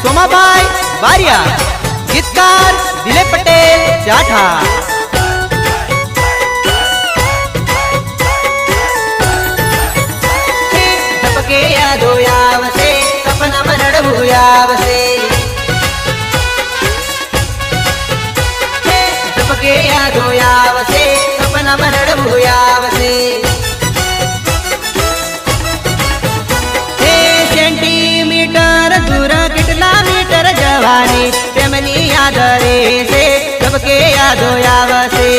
सोमाबाई बारिया, गीतकार दिलीप पटेल जाठा। झपके यादो यावसे सपना मनड़ भूयावसे, झपके यादो यावसे सपना मनड़ भूयावसे। सेंटीमीटर दूर किटला मीटर जवानी प्रेमनी याद रे से सबके यादो यावसे।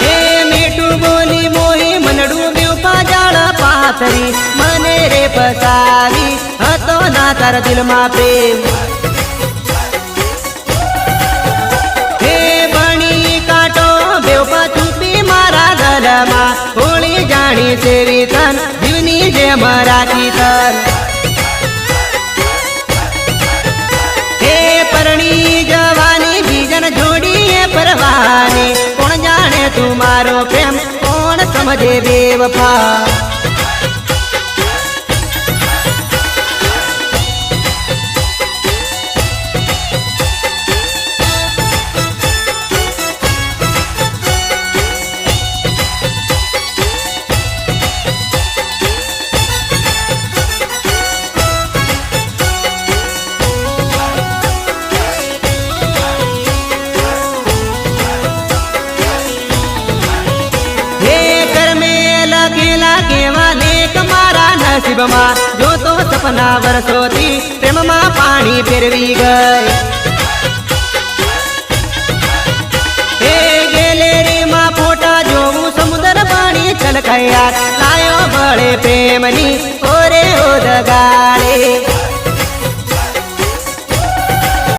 हे मीठू बोली मोही मनडू ब्यूपा जाड़ पाथरी मने रे फसावी हतो ना तार दिल मा प्रेम। हे बणी काटो ब्यूपा चूपी मारा गलमा होली जाणी सेवी तन जीवनी जे मराठी तर। हे परणी जवानी बीजन जोड़ी है परवानी कौन जाने तुम्हारो प्रेम कौन समझे बेवफा। नसीब में जो तो सपना बरसोती प्रेम में पानी फेरवी गए। हे गैलरी में फोटा जो समुद्र पानी छलकाया लायो बड़े प्रेमनी